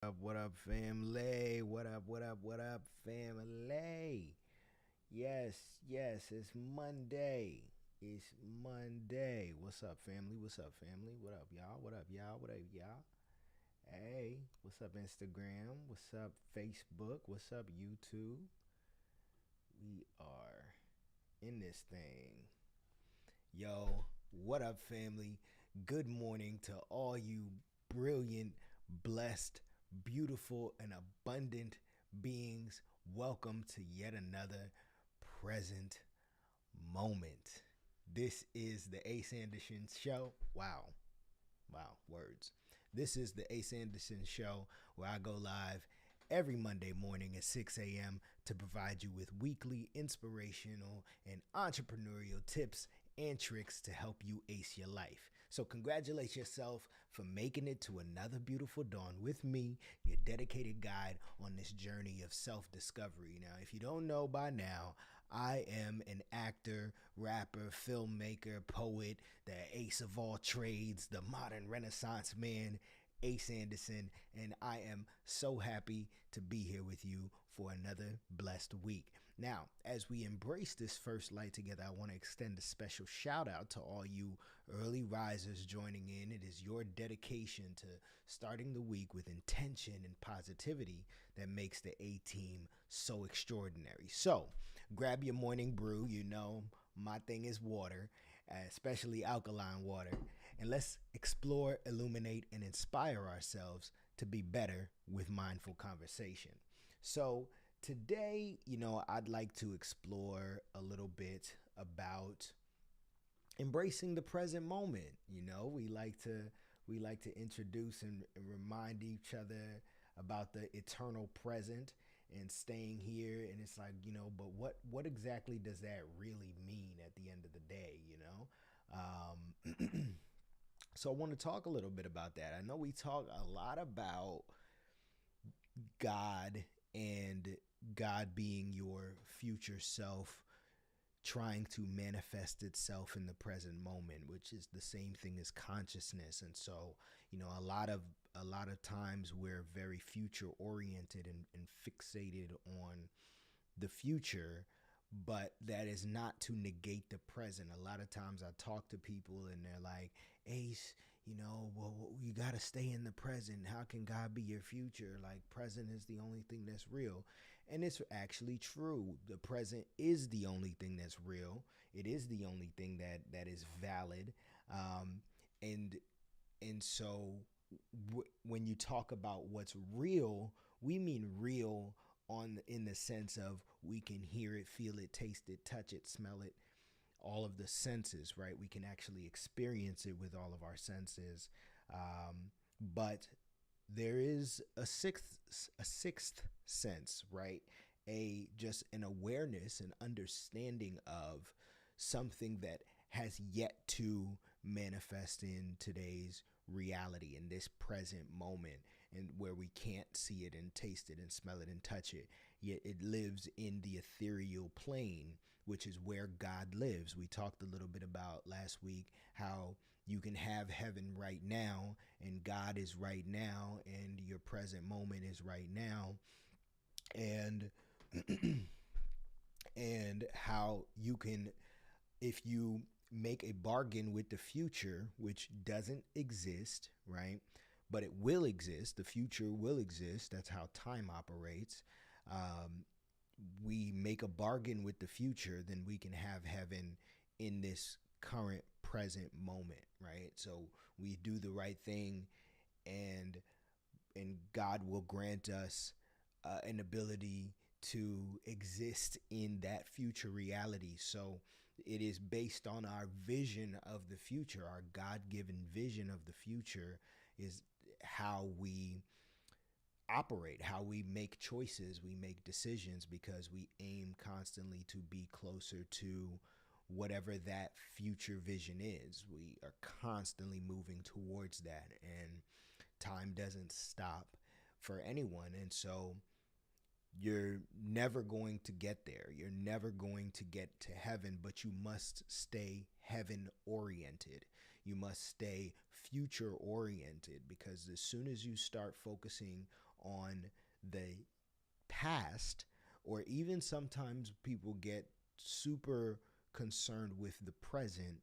What up, family? What up, family? Yes, yes, it's Monday. It's Monday. What's up, family? What's up, family? What up, y'all? What up, y'all? What up, y'all? Hey, what's up, Instagram? What's up, Facebook? What's up, YouTube? We are in this thing. Yo, what up, family? Good morning to all you brilliant, blessed, beautiful, and abundant beings. Welcome to yet another present moment. This is the Ace Anderson Show. Wow, words. This is the Ace Anderson Show where I go live every Monday morning at 6 a.m. to provide you with weekly inspirational and entrepreneurial tips and tricks to help you ace your life. So, congratulate yourself for making it to another beautiful dawn with me, your dedicated guide on this journey of self discovery. Now, if you don't know by now, I am an actor, rapper, filmmaker, poet, the ace of all trades, the modern Renaissance man, Ace Anderson, and I am so happy to be here with you for another blessed week. Now, as we embrace this first light together, I want to extend a special shout out to all you early risers joining in. It is your dedication to starting the week with intention and positivity that makes the A team so extraordinary. So, grab your morning brew. You know, my thing is water, especially alkaline water. And let's explore, illuminate, and inspire ourselves to be better with mindful conversation. So, today, I'd like to explore a little bit about embracing the present moment. We like to introduce and remind each other about the eternal present and staying here, and it's like, but what exactly does that really mean at the end of the day? So I want to talk a little bit about that. I know we talk a lot about God and God being your future self trying to manifest itself in the present moment, which is the same thing as consciousness. And so, a lot of times we're very future oriented and fixated on the future, but that is not to negate the present. A lot of times I talk to people and they're like, Ace, well, you got to stay in the present. How can God be your future? Like, present is the only thing that's real. And it's actually true. The present is the only thing that's real. It is the only thing that is valid. Um, and and so when you talk about what's real, we mean real on in the sense of we can hear it, feel it, taste it, touch it, smell it, all of the senses, right? We can actually experience it with all of our senses. But there is a sixth sense, right? A just an awareness, an understanding of something that has yet to manifest in today's reality, in this present moment, and where we can't see it and taste it and smell it and touch it, yet it lives in the ethereal plane, which is where God lives. We talked a little bit about last week how you can have heaven right now, and God is right now, and your present moment is right now, and and how you can, if you make a bargain with the future, which doesn't exist, right? But it will exist. The future will exist. That's how time operates. Um, we make a bargain with the future, then we can have heaven in this current present moment, right? So we do the right thing, and God will grant us an ability to exist in that future reality. So it is based on our vision of the future, our God given vision of the future is how we operate, how we make choices, we make decisions, because we aim constantly to be closer to whatever that future vision is. We are constantly moving towards that, and time doesn't stop for anyone. And so you're never going to get there. You're never going to get to heaven, but you must stay heaven oriented. You must stay future oriented, because as soon as you start focusing on the past, or even sometimes people get super concerned with the present,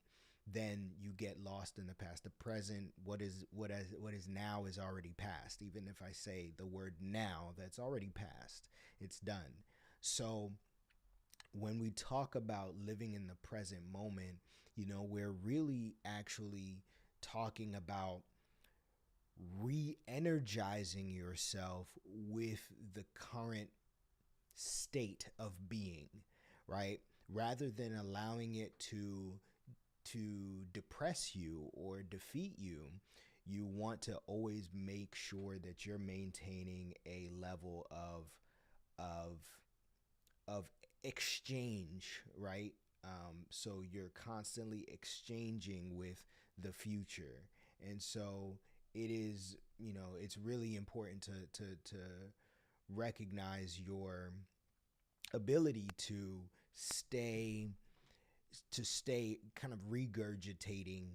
then you get lost in the past. The present, what is now is already past. Even if I say the word now, that's already past. It's done. So when we talk about living in the present moment, we're really actually talking about re-energizing yourself with the current state of being, right? Rather than allowing it to depress you or defeat you, you want to always make sure that you're maintaining a level of of exchange, right? So you're constantly exchanging with the future, and so it is, it's really important to recognize your ability stay to stay kind of regurgitating,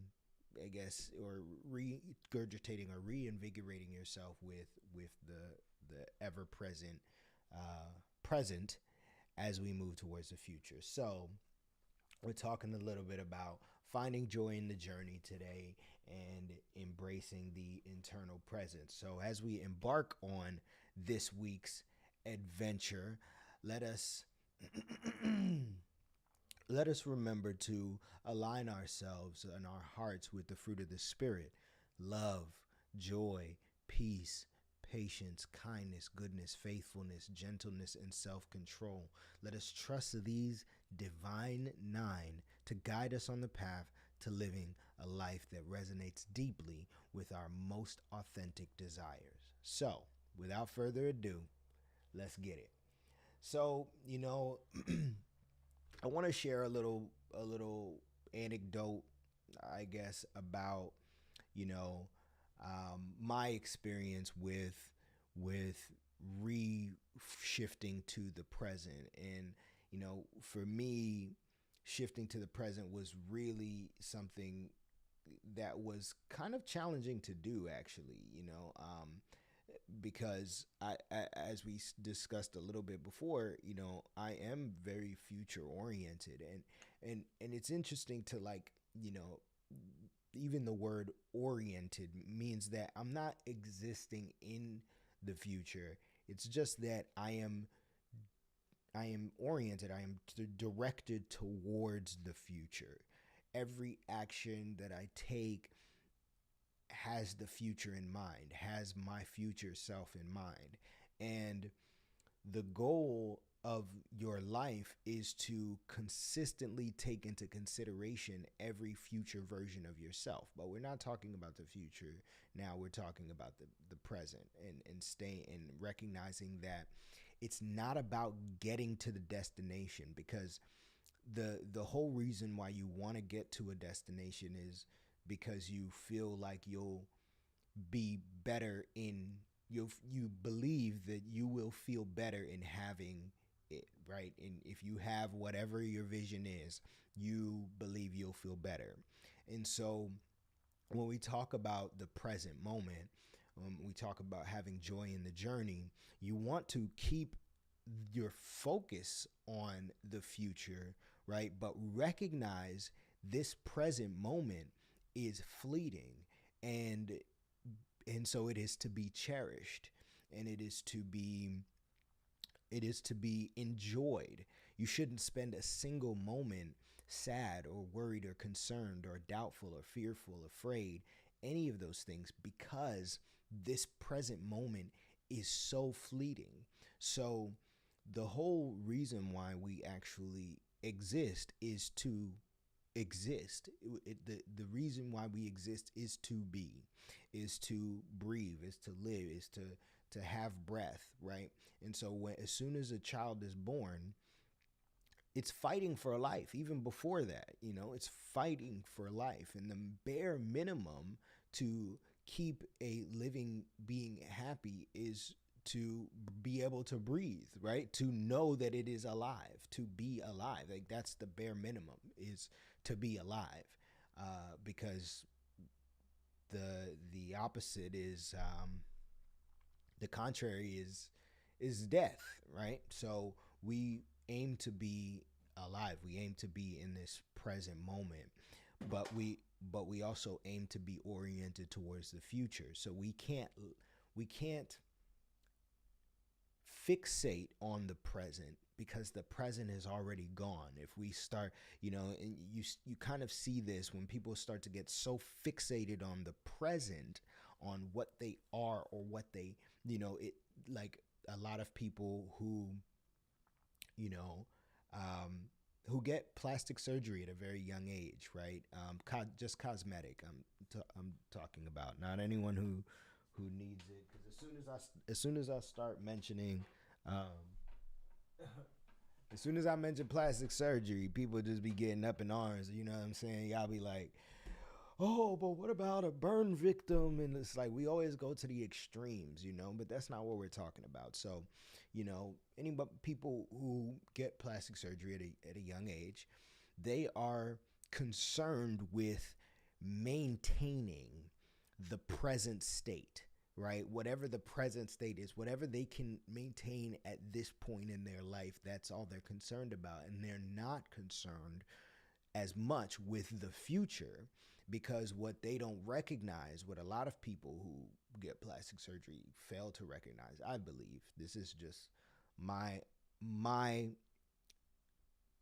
I guess, or regurgitating or reinvigorating yourself with the ever present present as we move towards the future. So we're talking a little bit about finding joy in the journey today and embracing the internal presence. So as we embark on this week's adventure, let us let us remember to align ourselves and our hearts with the fruit of the Spirit: love, joy, peace, patience, kindness, goodness, faithfulness, gentleness, and self control. Let us trust these divine nine to guide us on the path to living a life that resonates deeply with our most authentic desires. So, without further ado, let's get it. So, I want to share a little anecdote, I guess, about you know my experience with re-shifting to the present. And for me, shifting to the present was really something that was kind of challenging to do, actually. Because as we discussed a little bit before, I am very future oriented, and it's interesting to, like, even the word oriented means that I'm not existing in the future. It's just that I am oriented. I am directed towards the future. Every action that I take has the future in mind, has my future self in mind. And the goal of your life is to consistently take into consideration every future version of yourself. But we're not talking about the future now. We're talking about the present, and stay and recognizing that it's not about getting to the destination, because the whole reason why you want to get to a destination is because you feel like you'll be better in you believe that you will feel better in having it, right? And if you have whatever your vision is, you believe you'll feel better. And so when we talk about the present moment, we talk about having joy in the journey, you want to keep your focus on the future, right? But recognize this present moment is fleeting, and so it is to be cherished, and it is to be enjoyed. You shouldn't spend a single moment sad or worried or concerned or doubtful or fearful, afraid, any of those things, because this present moment is so fleeting. So the whole reason why we actually exist is to exist. The reason why we exist is to be, is to breathe, is to live, is to have breath, right? And so as soon as a child is born, it's fighting for life. Even before that, it's fighting for life. And the bare minimum to keep a living being happy is to be able to breathe, right? To know that it is alive, to be alive. Like, that's the bare minimum, is to be alive. Because the opposite is The contrary is death, right? So we aim to be alive. We aim to be in this present moment, but we also aim to be oriented towards the future. So we can't fixate on the present because the present is already gone. If we start, and you kind of see this when people start to get so fixated on the present, on what they are or what they, it like a lot of people you know, um, who get plastic surgery at a very young age, right? Just cosmetic. I'm talking about, not anyone who needs it. Because as soon as I start mentioning, um, as soon as I mention plastic surgery, people just be getting up in arms. You know what I'm saying? Y'all be like, oh, but what about a burn victim? And it's like we always go to the extremes, but that's not what we're talking about. So, any people who get plastic surgery at a young age, they are concerned with maintaining the present state, right? Whatever the present state is, whatever they can maintain at this point in their life, that's all they're concerned about. And they're not concerned as much with the future, because what they don't recognize, what a lot of people who get plastic surgery fail to recognize, I believe, this is just my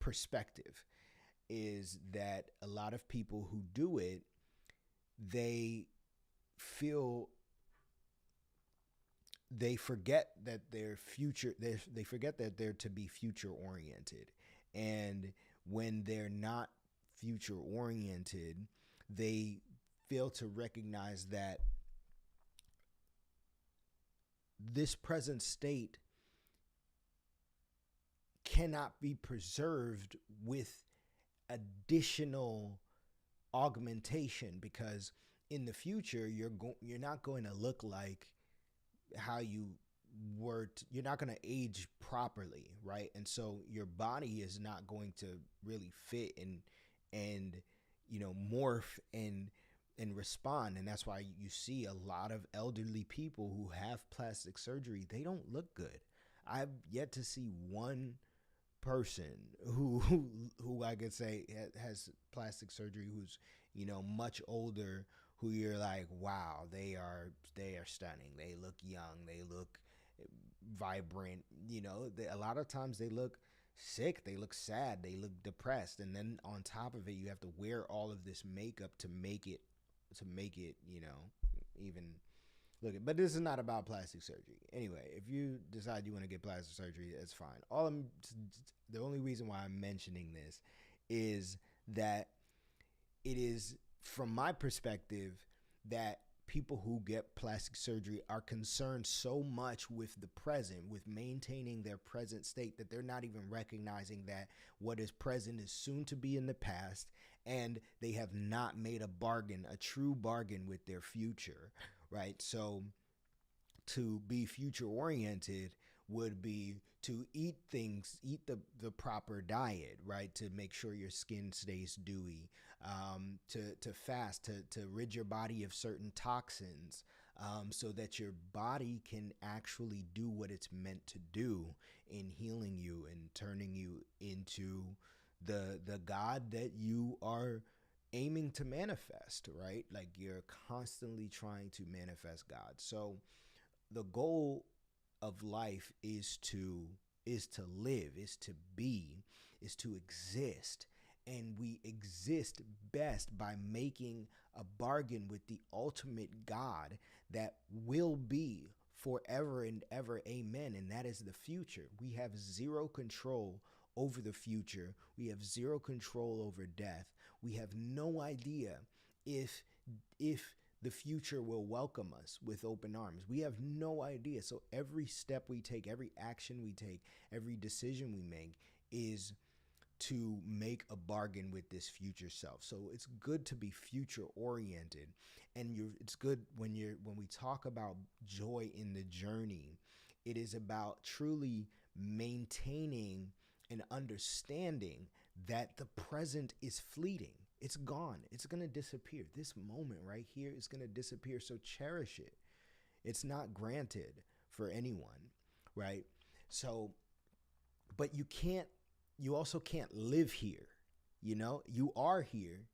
perspective, is that a lot of people who do it, they feel they forget that they forget that they're to be future oriented. And when they're not future oriented, they fail to recognize that this present state cannot be preserved with additional augmentation, because in the future you're not going to look like how you you're not going to age properly, right? And so your body is not going to really fit and morph and respond. And that's why you see a lot of elderly people who have plastic surgery. They don't look good. I've yet to see one person who I could say has plastic surgery who's much older, who you're like, wow, they are stunning. They look young. They look vibrant. A lot of times they look sick. They look sad. They look depressed. And then on top of it, you have to wear all of this makeup to make it even look. But this is not about plastic surgery. Anyway, if you decide you want to get plastic surgery, that's fine. The only reason why I'm mentioning this is that it is, from my perspective, that people who get plastic surgery are concerned so much with the present, with maintaining their present state, that they're not even recognizing that what is present is soon to be in the past, and they have not made a true bargain with their future, right? So to be future oriented would be to eat the proper diet, right? To make sure your skin stays dewy, to fast, to rid your body of certain toxins, so that your body can actually do what it's meant to do in healing you and turning you into the God that you are aiming to manifest, right? Like you're constantly trying to manifest God. So the goal of life is to live, is to be, is to exist. And we exist best by making a bargain with the ultimate God that will be forever and ever. Amen. And that is the future. We have zero control over the future. We have zero control over death. We have no idea if the future will welcome us with open arms. We have no idea. So every step we take, every action we take, every decision we make is to make a bargain with this future self. So it's good to be future oriented, and it's good when we talk about joy in the journey, it is about truly maintaining and understanding that the present is fleeting. It's gone. It's going to disappear. This moment right here is going to disappear. So cherish it. It's not granted for anyone, right? So, but you also can't live here. You are here,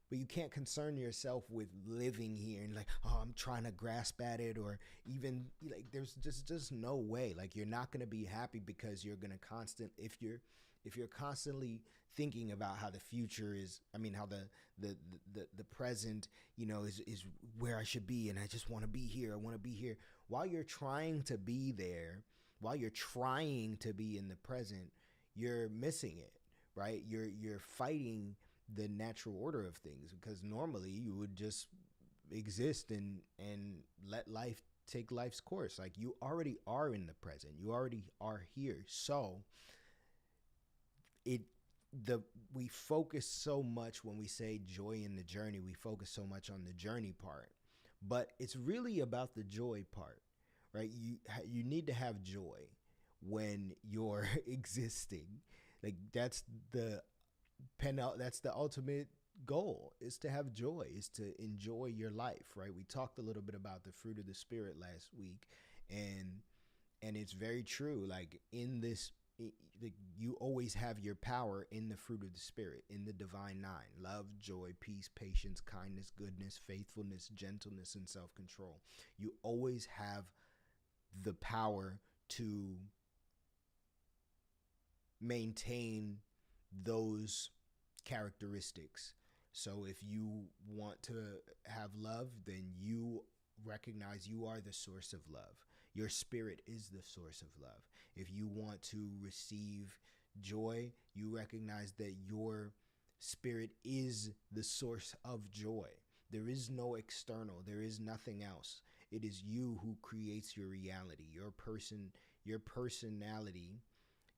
but you can't concern yourself with living here and like, oh, I'm trying to grasp at it, or even like there's just no way. Like you're not gonna be happy because you're gonna if you're constantly thinking about how the future is, I mean how the present, is where I should be, and I just want to be here. I want to be here. While you're trying to be there, while you're trying to be in the present, you're missing it, right? You're fighting the natural order of things, because normally you would just exist and let life take life's course. Like you already are in the present. You already are here. So it the we focus so much when we say joy in the journey. We focus so much on the journey part, but it's really about the joy part, right? You need to have joy when you're existing. Like that's the ultimate goal, is to have joy, is to enjoy your life, right? We talked a little bit about the fruit of the spirit last week, and it's very true. Like in this, you always have your power in the fruit of the spirit, in the divine nine: love, joy, peace, patience, kindness, goodness, faithfulness, gentleness, and self-control. You always have the power to maintain those characteristics. So if you want to have love, then you recognize you are the source of love. Your spirit is the source of love. If you want to receive joy, you recognize that your spirit is the source of joy. There is no external, there is nothing else. It is you who creates your reality. Your personality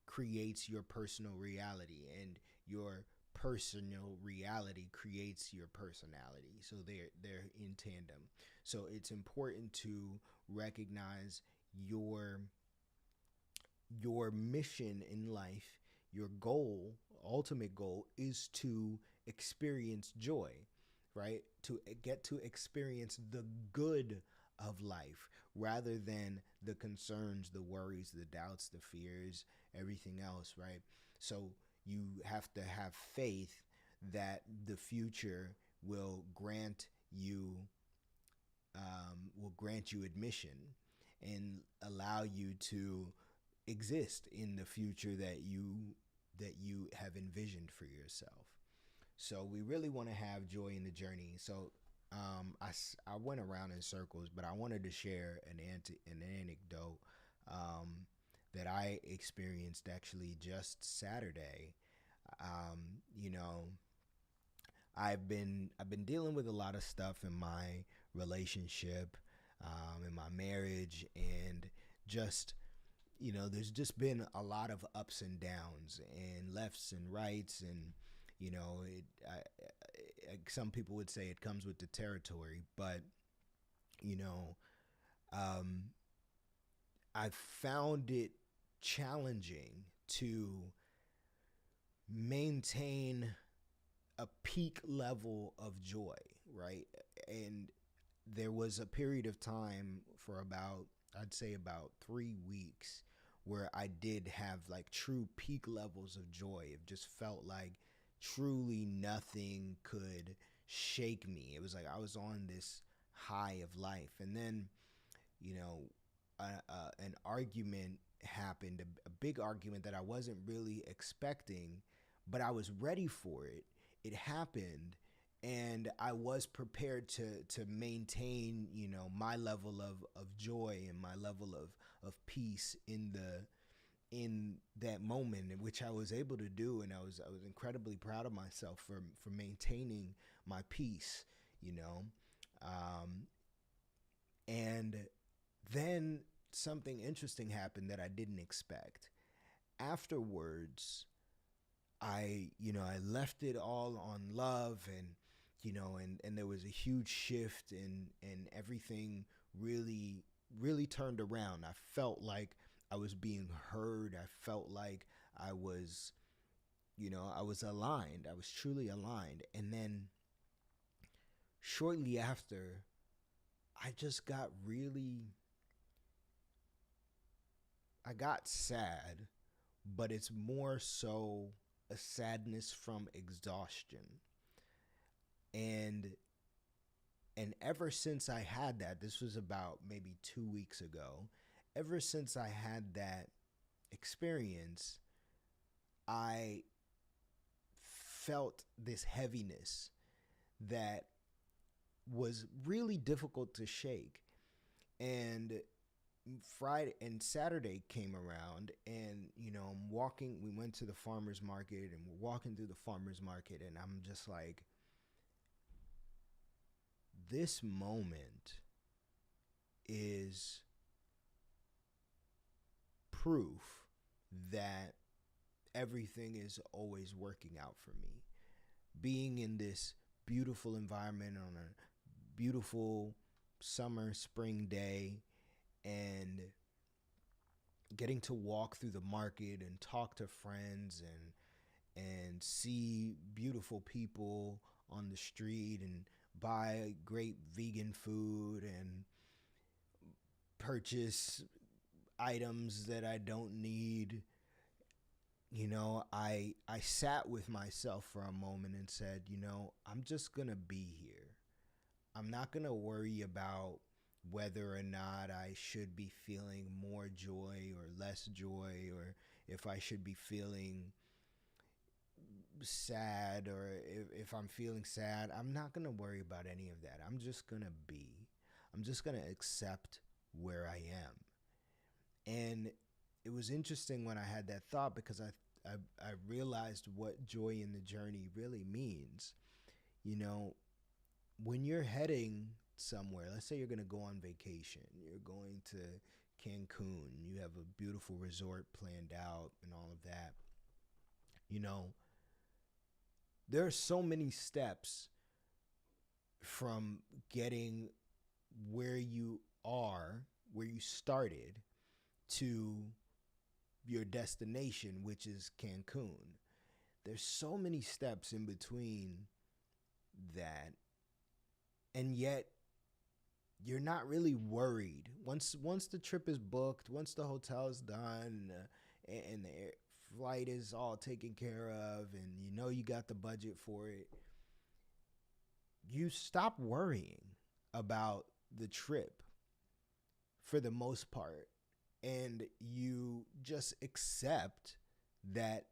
creates your personal reality, and your personal reality creates your personality. So they're in tandem. So it's important to recognize your mission in life. Your goal, ultimate goal, is to experience joy, right? To get to experience the good of life, rather than the concerns, the worries, the doubts, the fears, everything else, right? So you have to have faith that the future will grant you admission and allow you to exist in the future that you have envisioned for yourself. So we really want to have joy in the journey. So I went around in circles, but I wanted to share an anecdote that I experienced actually just Saturday. Um, you know, I've been dealing with a lot of stuff in my relationship, in my marriage, and just there's just been a lot of ups and downs and lefts and rights, and some people would say it comes with the territory, but you know, um, I found it challenging to maintain a peak level of joy, right? And there was a period of time for I'd say about 3 weeks, where I did have like true peak levels of joy. It just felt like truly nothing could shake me. It was like I was on this high of life. And then, you know, an argument happened, a big argument that I wasn't really expecting, but I was ready for it. It happened, and I was prepared to maintain, my level of joy and my level of peace in that moment, in which I was able to do, and I was incredibly proud of myself for maintaining my peace, and then something interesting happened that I didn't expect. Afterwards, I left it all on love, and and there was a huge shift, and everything really turned around. I felt like I was being heard. I felt like I was aligned. I was truly aligned. And then shortly after, I just got really I got sad, but it's more so a sadness from exhaustion. And ever since I had that, this was about maybe 2 weeks ago. Ever since I had that experience, I felt this heaviness that was really difficult to shake. And Friday and Saturday came around, and I'm walking. We went to the farmers market, and we're walking through the farmers market, and I'm just like, this moment is proof that everything is always working out for me. Being in this beautiful environment on a beautiful summer, spring day, and getting to walk through the market and talk to friends and see beautiful people on the street and buy great vegan food and purchase items that I don't need. I sat with myself for a moment and said, I'm just going to be here. I'm not going to worry about whether or not I should be feeling more joy or less joy, or if I should be feeling sad, or if I'm feeling sad. I'm not going to worry about any of that. I'm just going to be. I'm just going to accept where I am. And it was interesting when I had that thought, because I realized what joy in the journey really means. You know, when you're heading somewhere, let's say you're going to go on vacation, you're going to Cancun, you have a beautiful resort planned out and all of that, you know, there are so many steps from getting where you are, where you started, to your destination, which is Cancun. There's so many steps in between that, and yet you're not really worried. Once the trip is booked, once the hotel is done, and the flight is all taken care of, and you got the budget for it, you stop worrying about the trip for the most part, and you just accept that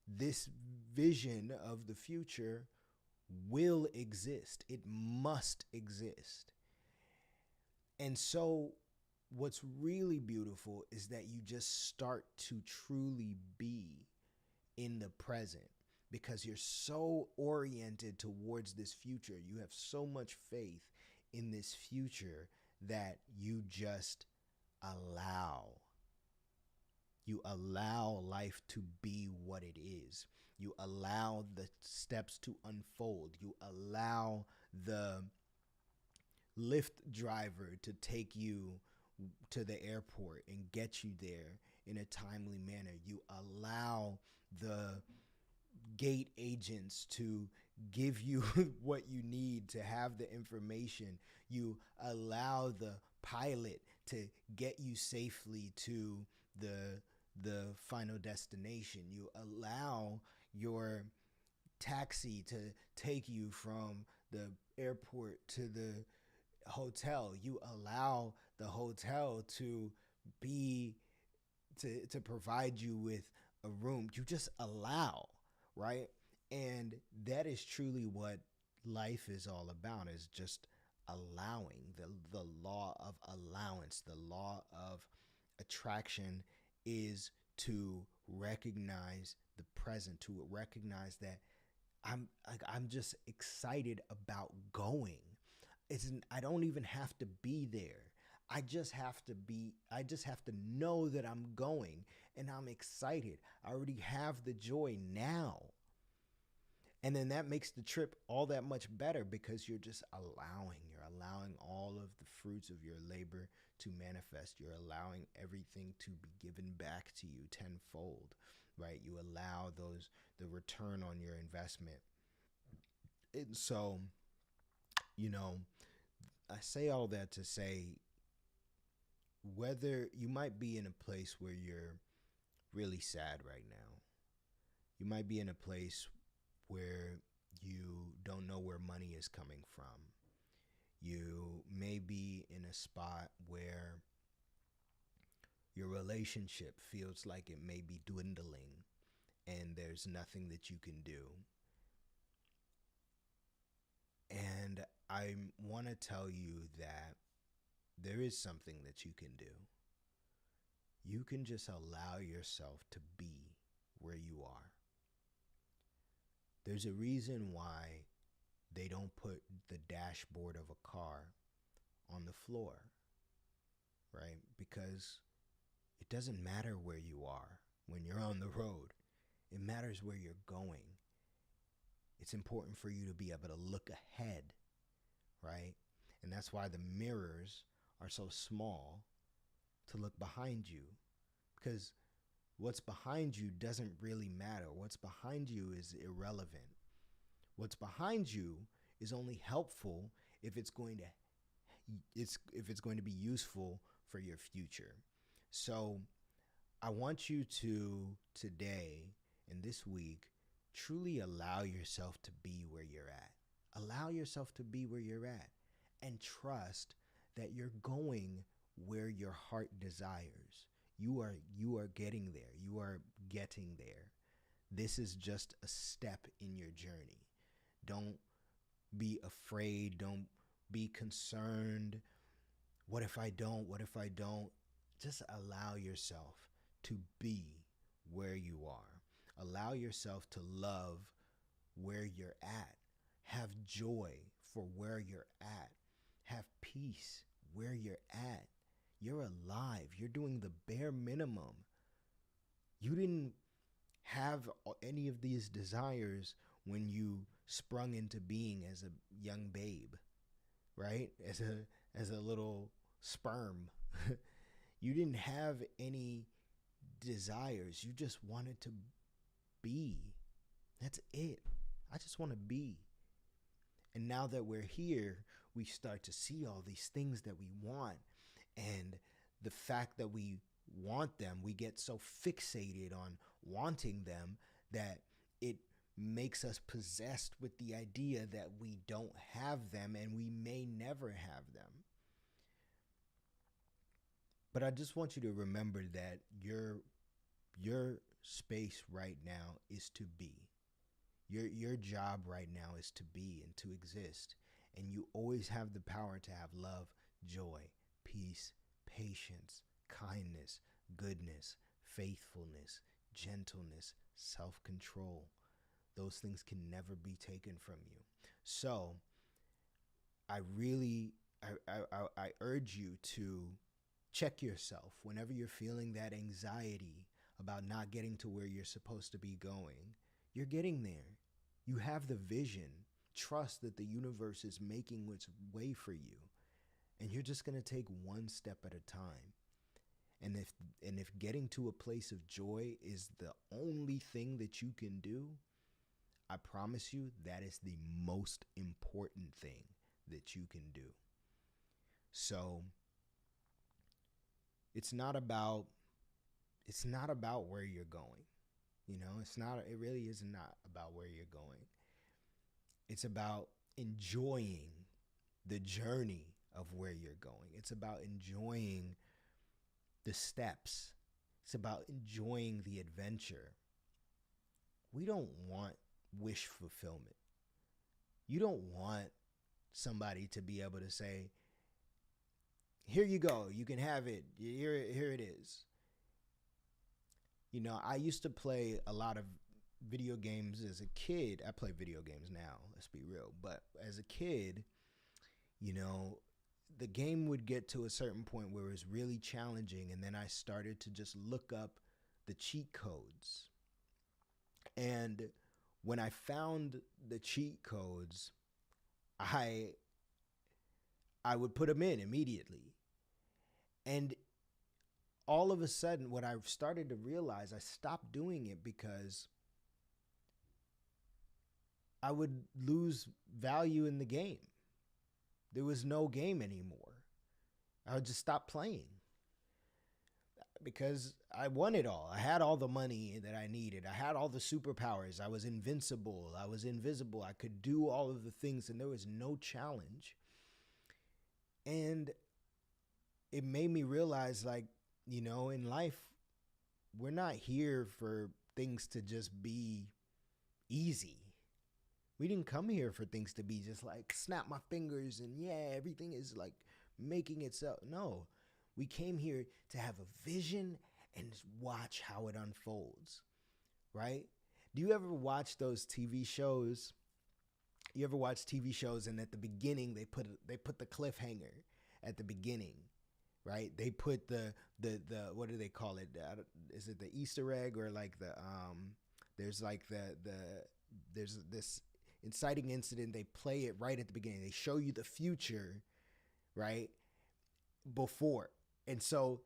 this vision of the future will exist. It must exist. And so, what's really beautiful is that you just start to truly be in the present, because you're so oriented towards this future. You have so much faith in this future that you just allow. You allow life to be what it is. You allow the steps to unfold. You allow the Lyft driver to take you to the airport and get you there in a timely manner. You allow the gate agents to give you what you need to have the information. You allow the pilot to get you safely to the final destination. You allow your taxi to take you from the airport to the hotel. You allow the hotel to be to provide you with a room. You just allow, right? And that is truly what life is all about, is just allowing. The law of allowance, the law of attraction, is to recognize the present, to recognize that I'm just excited about going. I don't even have to be there. I just have to know that I'm going, and I'm excited. I already have the joy now. And then that makes the trip all that much better, because you're just allowing. You're allowing all of the fruits of your labor to manifest. You're allowing everything to be given back to you tenfold, right? You allow the return on your investment. And so, you know, I say all that to say, whether you might be in a place where you're really sad right now, you might be in a place where you don't know where money is coming from. You may be in a spot where your relationship feels like it may be dwindling and there's nothing that you can do. And I want to tell you that there is something that you can do. You can just allow yourself to be where you are. There's a reason why they don't put the dashboard of a car on the floor, right? Because it doesn't matter where you are when you're on the road. It matters where you're going. It's important for you to be able to look ahead, right? And that's why the mirrors are so small to look behind you, because what's behind you doesn't really matter. What's behind you is irrelevant. What's behind you is only helpful if it's going to be useful for your future. So I want you to today and this week truly allow yourself to be where you're at. Allow yourself to be where you're at and trust that you're going where your heart desires. You are getting there. You are getting there. This is just a step in your journey. Don't be afraid. Don't be concerned. What if I don't? What if I don't? Just allow yourself to be where you are. Allow yourself to love where you're at. Have joy for where you're at. Have peace where you're at. You're alive. You're doing the bare minimum. You didn't have any of these desires when you sprung into being as a young babe, right? As a little sperm. You didn't have any desires. You just wanted to be. That's it. I just want to be. And now that we're here, we start to see all these things that we want. And the fact that we want them, we get so fixated on wanting them that it makes us possessed with the idea that we don't have them and we may never have them. But I just want you to remember that your space right now is to be. Your job right now is to be and to exist. And you always have the power to have love, joy, peace, patience, kindness, goodness, faithfulness, gentleness, self-control. Those things can never be taken from you. So I urge you to check yourself whenever you're feeling that anxiety about not getting to where you're supposed to be going. You're getting there. You have the vision. Trust that the universe is making its way for you. And you're just going to take one step at a time. And if getting to a place of joy is the only thing that you can do, I promise you that is the most important thing that you can do. So it's not about where you're going. You know, it really is not about where you're going. It's about enjoying the journey of where you're going. It's about enjoying the steps. It's about enjoying the adventure. We don't want wish fulfillment. You don't want somebody to be able to say, here you go, you can have it. Here it is. You know, I used to play a lot of video games as a kid. I play video games now, let's be real. But as a kid, you know, the game would get to a certain point where it was really challenging, and then I started to just look up the cheat codes. And when I found the cheat codes, I would put them in immediately. And all of a sudden, what I started to realize, I stopped doing it because I would lose value in the game. There was no game anymore. I would just stop playing. because I won it all. I had all the money that I needed. I had all the superpowers. I was invincible. I was invisible. I could do all of the things, and there was no challenge. And it made me realize, like, in life, we're not here for things to just be easy. We didn't come here for things to be just like snap my fingers and yeah, everything is like making itself. No, we came here to have a vision and watch how it unfolds, right? Do you ever watch those TV shows? You ever watch TV shows and at the beginning they put the cliffhanger at the beginning, right? They put the what do they call it? Is it the Easter egg or like the there's like there's this inciting incident. They play it right at the beginning. They show you the future, right? Before. And so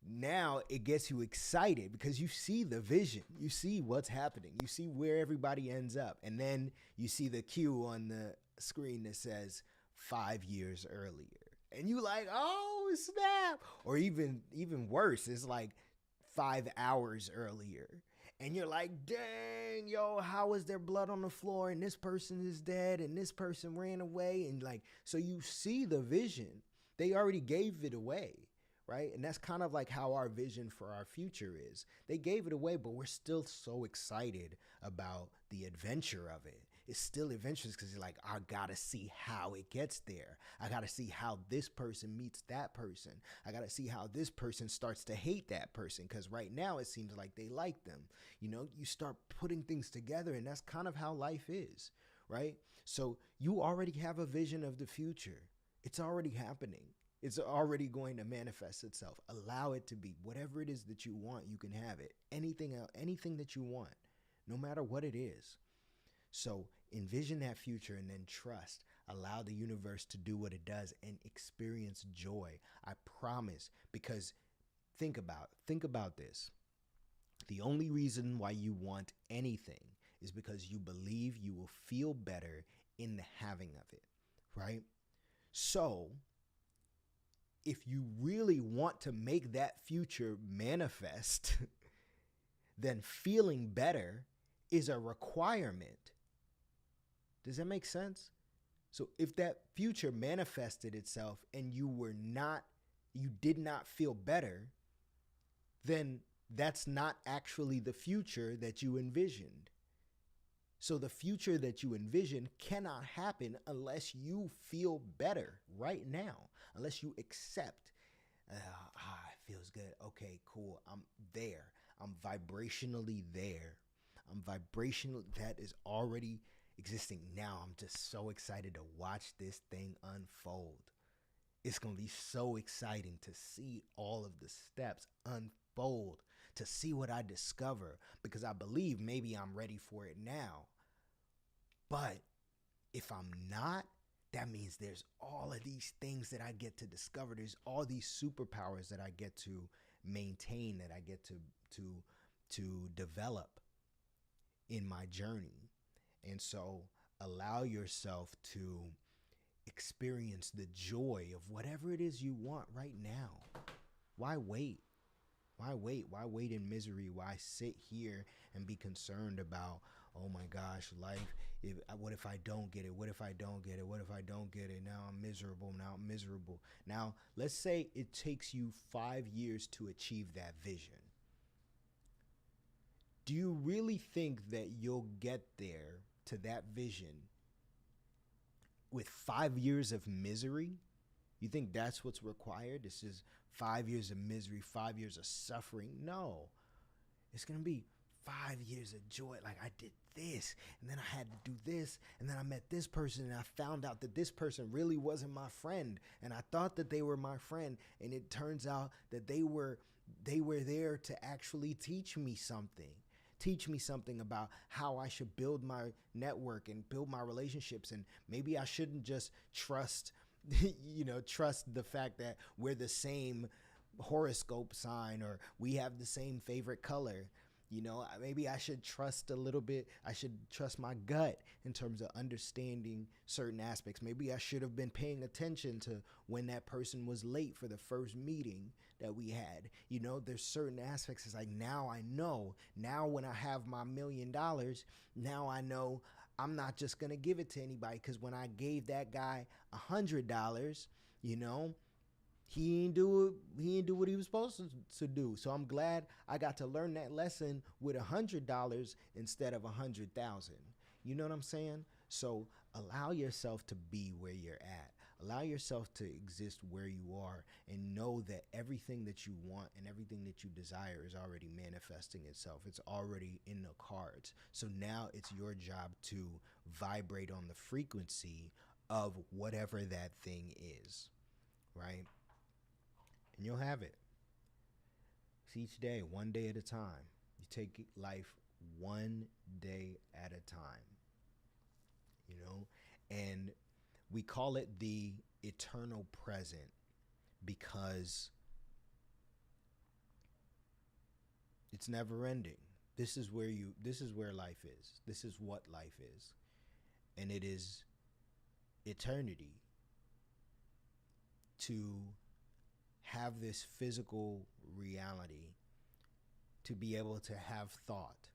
now it gets you excited because you see the vision. You see what's happening. You see where everybody ends up. And then you see the cue on the screen that says 5 years earlier. And you like, oh, snap. Or even worse, it's like 5 hours earlier. And you're like, dang, yo, how is there blood on the floor? And this person is dead and this person ran away. And like, so you see the vision. They already gave it away, right? And that's kind of like how our vision for our future is. They gave it away, but we're still so excited about the adventure of it. It's still adventurous because you're like, I gotta see how it gets there. I gotta see how this person meets that person. I gotta see how this person starts to hate that person because right now it seems like they like them. You start putting things together, and that's kind of how life is, right? So you already have a vision of the future. It's already happening. It's already going to manifest itself. Allow it to be. Whatever it is that you want, you can have it. Anything else, anything that you want, no matter what it is. So envision that future and then trust. Allow the universe to do what it does and experience joy. I promise. Because think about this. The only reason why you want anything is because you believe you will feel better in the having of it, right? So if you really want to make that future manifest, then feeling better is a requirement. Does that make sense? So if that future manifested itself and you did not feel better, then that's not actually the future that you envisioned. So the future that you envision cannot happen unless you feel better right now, unless you accept, it feels good. Okay, cool. I'm there. I'm vibrationally there. That is already existing now. I'm just so excited to watch this thing unfold. It's going to be so exciting to see all of the steps unfold, to see what I discover, because I believe maybe I'm ready for it now. But if I'm not, that means there's all of these things that I get to discover. There's all these superpowers that I get to maintain, that I get to develop in my journey. And so allow yourself to experience the joy of whatever it is you want right now. Why wait? Why wait? Why wait in misery? Why sit here and be concerned about, oh my gosh, life, what if I don't get it? What if I don't get it? What if I don't get it? Now I'm miserable. Now, let's say it takes you 5 years to achieve that vision. Do you really think that you'll get there to that vision with 5 years of misery? You think that's what's required? This is 5 years of misery, 5 years of suffering? No. It's going to be 5 years of joy. Like, I did this, and then I had to do this, and then I met this person, and I found out that this person really wasn't my friend, and I thought that they were my friend, and it turns out that they were there to actually teach me something about how I should build my network and build my relationships. And maybe I shouldn't just trust the fact that we're the same horoscope sign or we have the same favorite color. Maybe I should trust a little bit. I should trust my gut in terms of understanding certain aspects. Maybe I should have been paying attention to when that person was late for the first meeting that we had. There's certain aspects. It's like, now I know. Now when I have my $1,000,000, now I know I'm not just going to give it to anybody, because when I gave that guy $100, you know, he ain't do what he was supposed to do. So I'm glad I got to learn that lesson with $100 instead of 100,000. You know what I'm saying? So allow yourself to be where you're at. Allow yourself to exist where you are, and know that everything that you want and everything that you desire is already manifesting itself. It's already in the cards. So now it's your job to vibrate on the frequency of whatever that thing is, right? And you'll have it. It's each day, one day at a time. You take life one day at a time, and we call it the eternal present because it's never ending. This is where life is. This is what life is. And it is eternity. To have this physical reality, to be able to have thought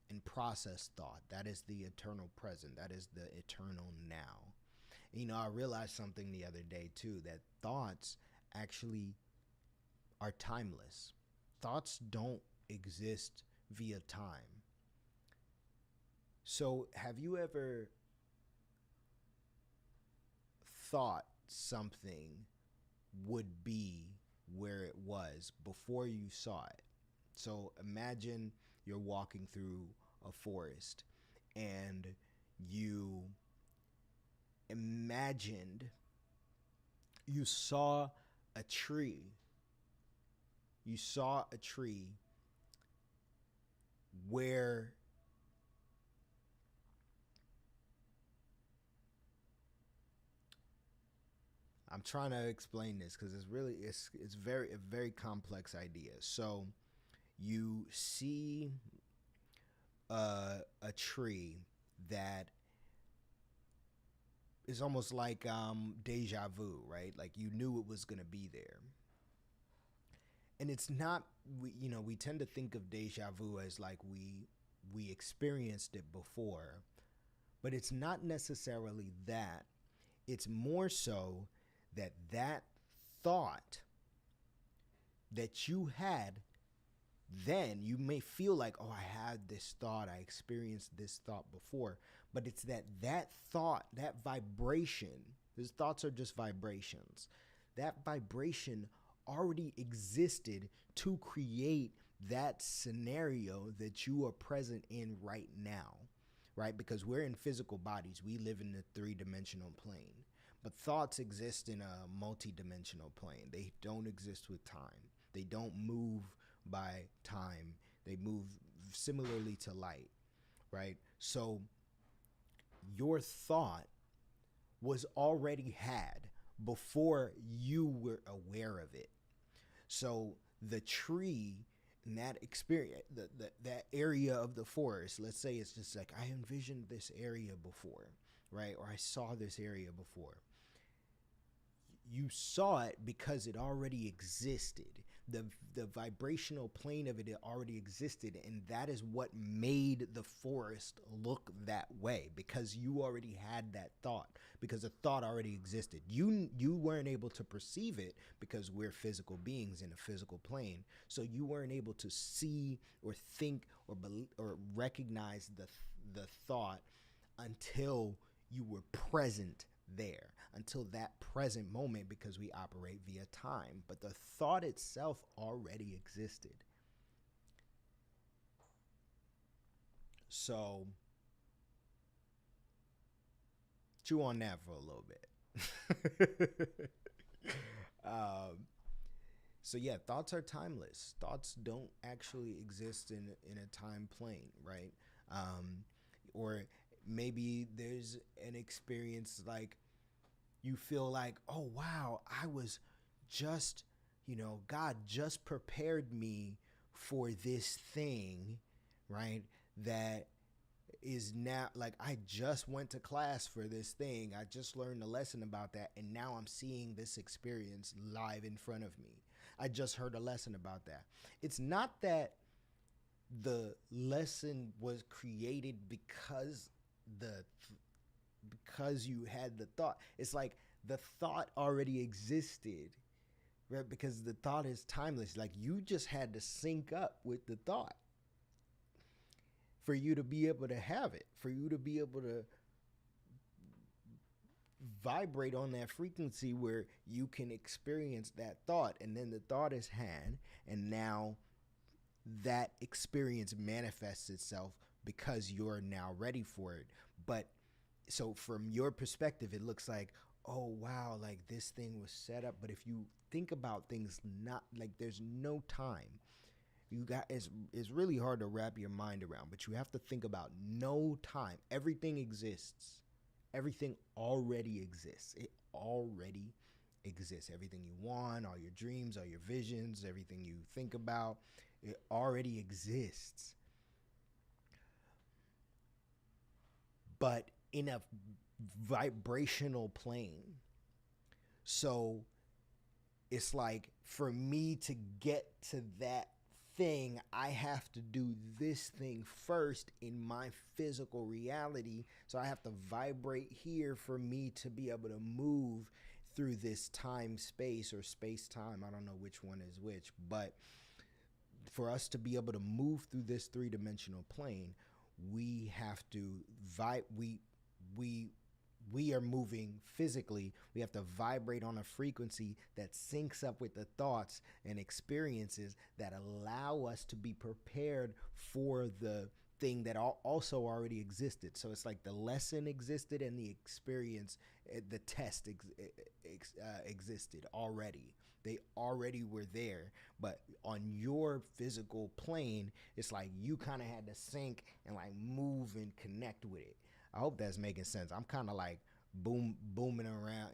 and process thought. That is the eternal present. That is the eternal now. I realized something the other day too, that thoughts actually are timeless. Thoughts don't exist via time. So have you ever thought something would be where it was before you saw it? So imagine you're walking through a forest and you imagined you saw a tree. You saw a tree where I'm trying to explain this because it's a very complex idea. So you see a tree that is almost like deja vu, right? Like you knew it was gonna be there, and it's not. We tend to think of deja vu as like we experienced it before, but it's not necessarily that. It's more so that thought that you had, then you may feel like, oh, I had this thought, I experienced this thought before, but it's that thought, that vibration, because thoughts are just vibrations, that vibration already existed to create that scenario that you are present in right now, right? Because we're in physical bodies, we live in the three-dimensional plane, but thoughts exist in a multi-dimensional plane. They don't exist with time. They don't move by time. They move similarly to light, right? So your thought was already had before you were aware of it. So the tree in that experience, that area of the forest, let's say it's just like, I envisioned this area before, right? Or I saw this area before. You saw it because it already existed. The vibrational plane of it already existed, and that is what made the forest look that way, because you already had that thought, because the thought already existed. You weren't able to perceive it because we're physical beings in a physical plane, so you weren't able to see or think or recognize the thought until you were present there, until that present moment, because we operate via time. But the thought itself already existed. So chew on that for a little bit. So yeah, thoughts are timeless. Thoughts don't actually exist in a time plane, right? Or maybe there's an experience like you feel like, oh wow, I was just, God just prepared me for this thing, right? That is now like I just went to class for this thing. I just learned a lesson about that, and now I'm seeing this experience live in front of me. I just heard a lesson about that. It's not that the lesson was created the because you had the thought. It's like the thought already existed, right? Because the thought is timeless. Like you just had to sync up with the thought for you to be able to have it, for you to be able to vibrate on that frequency where you can experience that thought. And then the thought is had, and now that experience manifests itself because you're now ready for it. But so from your perspective, it looks like, oh wow, like this thing was set up. But if you think about things, not like there's no time. You got it's really hard to wrap your mind around, but you have to think about no time. Everything exists. Everything already exists. It already exists. Everything you want, all your dreams, all your visions, everything you think about, it already exists. But in a vibrational plane. So it's like for me to get to that thing, I have to do this thing first in my physical reality. So I have to vibrate here for me to be able to move through this time space or space time. I don't know which one is which, but for us to be able to move through this three-dimensional plane, we have to we are moving physically. We have to vibrate on a frequency that syncs up with the thoughts and experiences that allow us to be prepared for the thing that also already existed. So it's like the lesson existed and the experience, the test existed already. They already were there. But on your physical plane, it's like you kind of had to sync and like move and connect with it. I hope that's making sense. I'm kind of like booming around,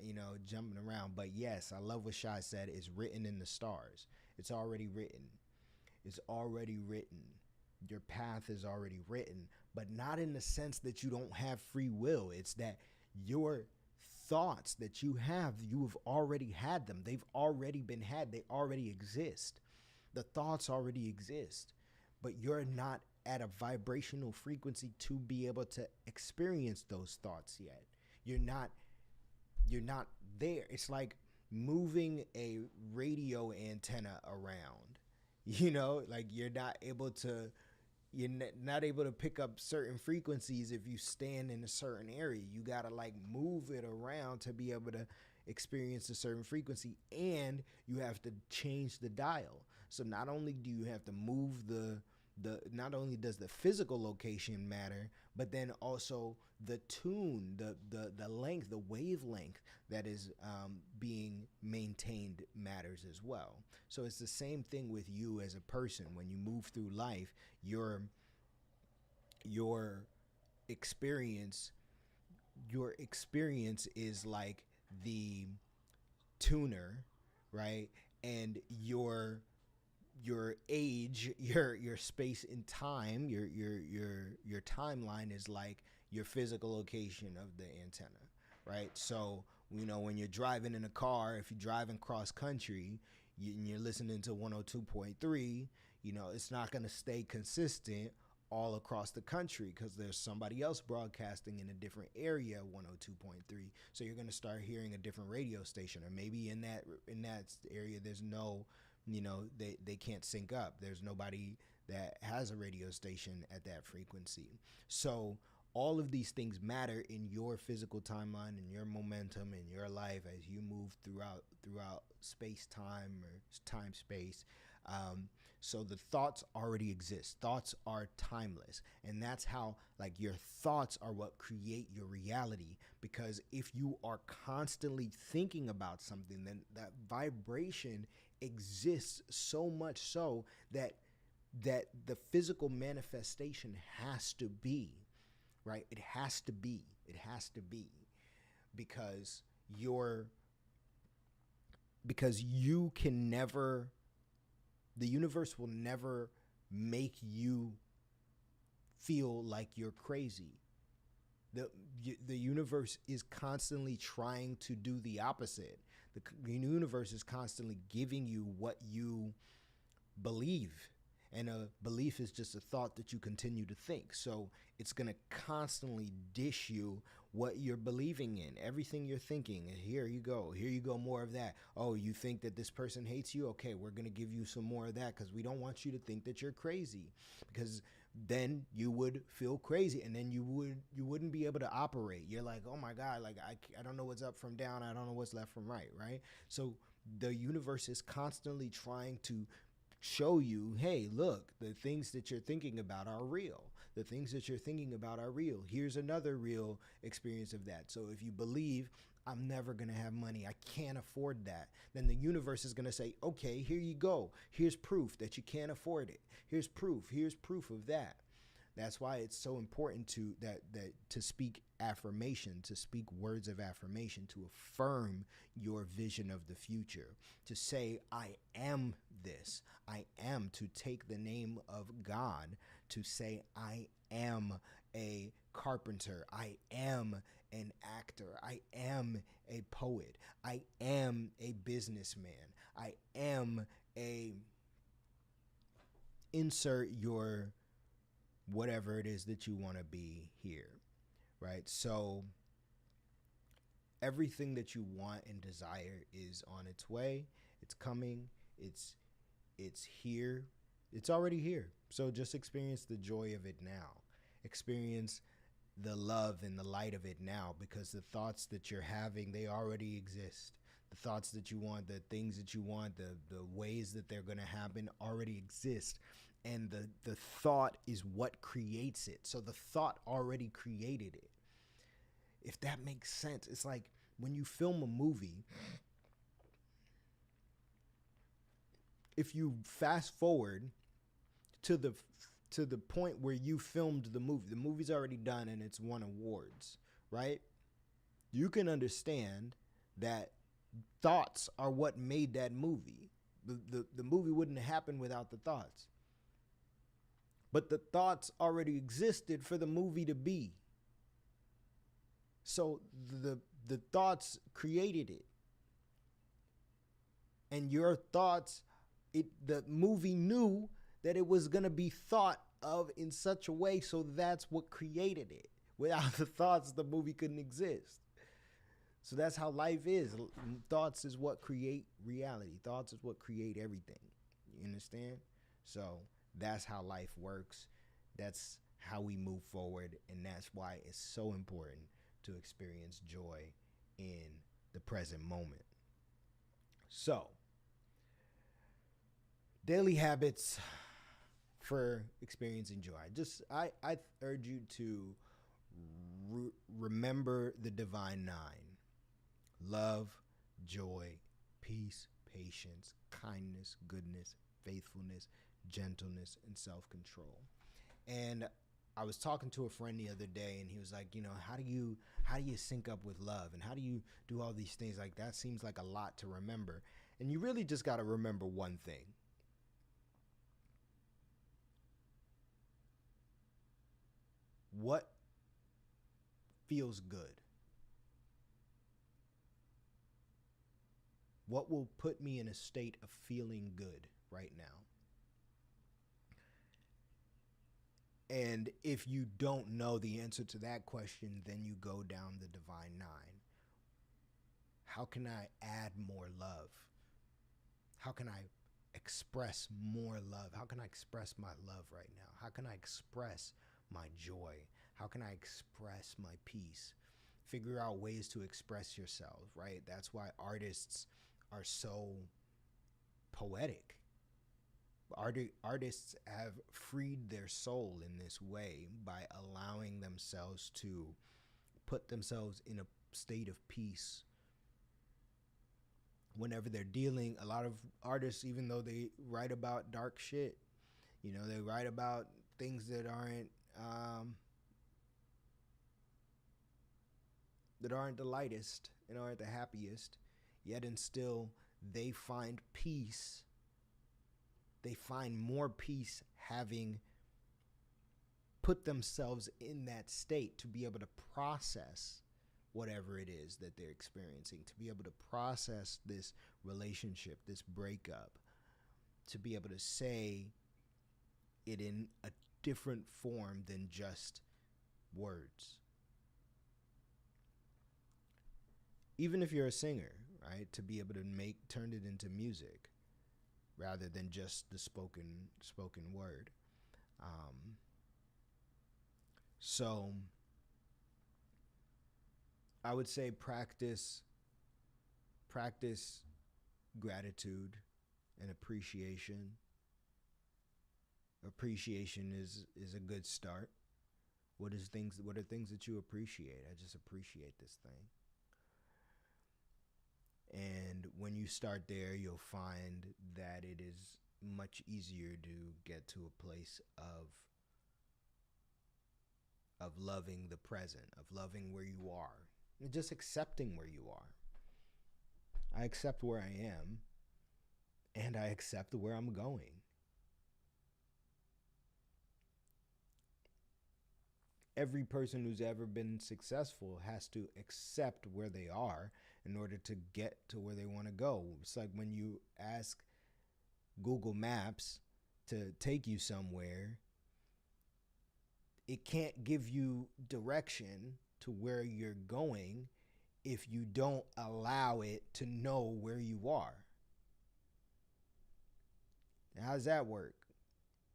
jumping around. But yes, I love what Shai said. It's written in the stars. It's already written. It's already written. Your path is already written, but not in the sense that you don't have free will. It's that your thoughts that you've already had them. They've already been had. They already exist. The thoughts already exist, but you're not at a vibrational frequency to be able to experience those thoughts yet. You're not there. It's like moving a radio antenna around. Like you're not able to pick up certain frequencies if you stand in a certain area. You got to like move it around to be able to experience a certain frequency, and you have to change the dial. So not only do you have to move not only does the physical location matter, but then also the tune, the length, the wavelength that is being maintained matters as well. So it's the same thing with you as a person. When you move through life, your experience is like the tuner, right? And your age, your space and time, your timeline is like your physical location of the antenna, right? So when you're driving in a car, if you're driving cross country, and you're listening to 102.3, it's not going to stay consistent all across the country because there's somebody else broadcasting in a different area, 102.3. So you're going to start hearing a different radio station, or maybe in that area there's no, they can't sync up. There's nobody that has a radio station at that frequency. So all of these things matter in your physical timeline and your momentum in your life as you move throughout space time or time space. So the thoughts already exist. Thoughts are timeless. And that's how like your thoughts are what create your reality. Because if you are constantly thinking about something, then that vibration exists so much so that the physical manifestation has to be, right? It has to be because you can never The universe will never make you feel like you're crazy. The, the universe is constantly trying to do the opposite. The universe is constantly giving you what you believe. And a belief is just a thought that you continue to think. So it's going to constantly dish you what you're believing in, everything you're thinking. Here you go. Here you go. More of that. Oh, you think that this person hates you? Okay, we're going to give you some more of that because we don't want you to think that you're crazy, because then you would feel crazy, and then you wouldn't be able to operate. You're like, oh my God, like I don't know what's up from down. I don't know what's left from right. Right. So the universe is constantly trying to show you, hey, look, the things that you're thinking about are real. The things that you're thinking about are real. Here's another real experience of that. So if you believe, I'm never going to have money, I can't afford that, then the universe is going to say, okay, here you go. Here's proof that you can't afford it. Here's proof. Here's proof of that. That's why it's so important to speak affirmation, to speak words of affirmation, to affirm your vision of the future, to say, I am this. I am, to take the name of God, to say, I am a carpenter. I am an actor. I am a poet. I am a businessman. I am a insert your whatever it is that you want to be here, right? So everything that you want and desire is on its way. It's coming. It's here. It's already here. So just experience the joy of it now. Experience the love and the light of it now, because the thoughts that you're having, they already exist. The thoughts that you want, the things that you want, the ways that they're going to happen already exist. And the thought is what creates it. So the thought already created it. If that makes sense. It's like when you film a movie, if you fast forward to the point where you filmed the movie's already done and it's won awards, right? You can understand that thoughts are what made that movie. The movie wouldn't have happened without the thoughts. But the thoughts already existed for the movie to be. So the thoughts created it. And your thoughts, the movie knew that it was going to be thought of in such a way, so that's what created it. Without the thoughts, the movie couldn't exist. So that's how life is. Thoughts is what create reality. Thoughts is what create everything. You understand? So that's how life works. That's how we move forward. And that's why it's so important to experience joy in the present moment. So, daily habits for experiencing joy. I urge you to remember the divine nine: love, joy, peace, patience, kindness, goodness, faithfulness, gentleness, and self-control. And I was talking to a friend the other day, and he was like, how do you sync up with love, and how do you do all these things? Like, that seems like a lot to remember. And you really just got to remember one thing. What feels good? What will put me in a state of feeling good right now? And if you don't know the answer to that question, then you go down the divine nine. How can I add more love? How can I express more love? How can I express my love right now? How can I express my joy? How can I express my peace? Figure out ways to express yourself, right? That's why artists are so poetic. Artists have freed their soul in this way by allowing themselves to put themselves in a state of peace whenever they're dealing. A lot of artists, even though they write about dark shit, they write about things that aren't the lightest and aren't the happiest, yet and still they find peace. they find more peace having put themselves in that state to be able to process whatever it is that they're experiencing, to be able to process this relationship, this breakup, to be able to say it in a different form than just words. Even if you're a singer, right, to be able to turn it into music rather than just the spoken word. So I would say practice gratitude and appreciation. Appreciation is a good start. What are things that you appreciate? I just appreciate this thing. And when you start there, you'll find that it is much easier to get to a place of loving the present, of loving where you are, and just accepting where you are. I accept where I am, and I accept where I'm going. Every person who's ever been successful has to accept where they are in order to get to where they want to go. It's like when you ask Google Maps to take you somewhere, it can't give you direction to where you're going if you don't allow it to know where you are. Now, how does that work?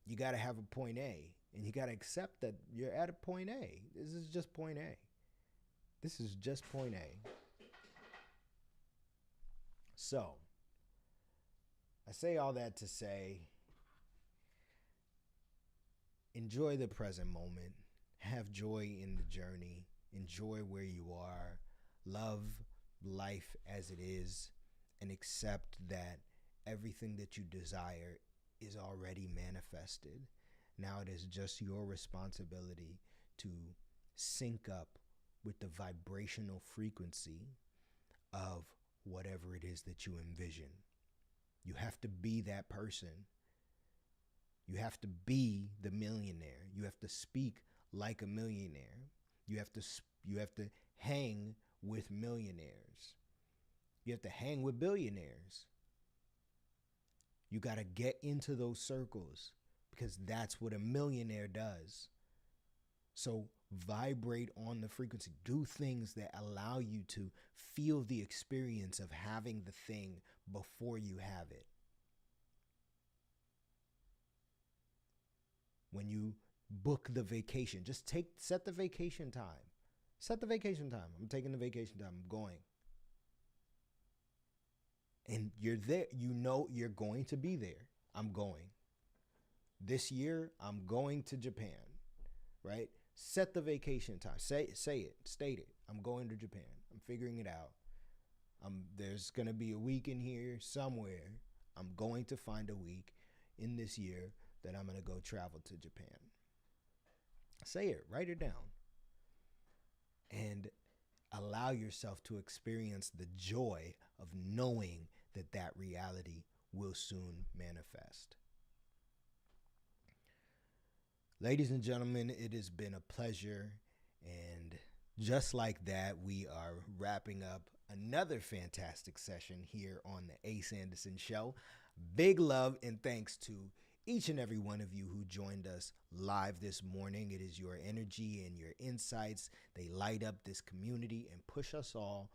You got to have a point A, and you got to accept that you're at a point A. This is just point A. This is just point A. So, I say all that to say, enjoy the present moment. Have joy in the journey. Enjoy where you are. Love life as it is, and accept that everything that you desire is already manifested. Now it is just your responsibility to sync up with the vibrational frequency of whatever it is that you envision. You have to be that person. You have to be the millionaire. You have to speak like a millionaire. You have to hang with millionaires. You have to hang with billionaires. You got to get into those circles because that's what a millionaire does. So vibrate on the frequency. Do things that allow you to feel the experience of having the thing before you have it. When you book the vacation, just set the vacation time. Set the vacation time. I'm taking the vacation time. I'm going. And you're there. You know you're going to be there. I'm going. This year, I'm going to Japan, right? Set the vacation time. Say it. State it. I'm going to Japan. I'm figuring it out. There's going to be a week in here somewhere. I'm going to find a week in this year that I'm going to go travel to Japan. Say it. Write it down. And allow yourself to experience the joy of knowing that that reality will soon manifest. Ladies and gentlemen, it has been a pleasure. And just like that, we are wrapping up another fantastic session here on the Ace Anderson Show. Big love and thanks to each and every one of you who joined us live this morning. It is your energy and your insights. They light up this community and push us all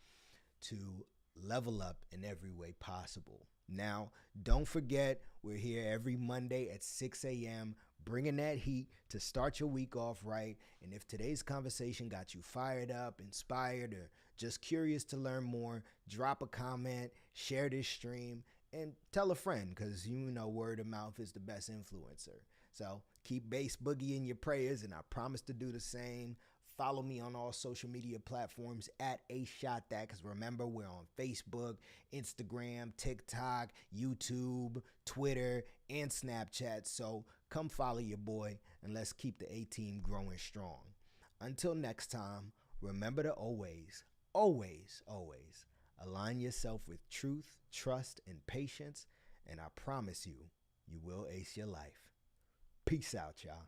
to level up in every way possible. Now, don't forget, we're here every Monday at 6 a.m., bringing that heat to start your week off right. And if today's conversation got you fired up, inspired, or just curious to learn more, drop a comment, share this stream, and tell a friend, because you know word of mouth is the best influencer. So keep bass boogie in your prayers, and I promise to do the same. Follow me on all social media platforms at AShotThat, because remember, we're on Facebook, Instagram, TikTok, YouTube, Twitter, and Snapchat. So come follow your boy, and let's keep the A-team growing strong. Until next time, remember to always, always, always align yourself with truth, trust, and patience, and I promise you, you will ace your life. Peace out, y'all.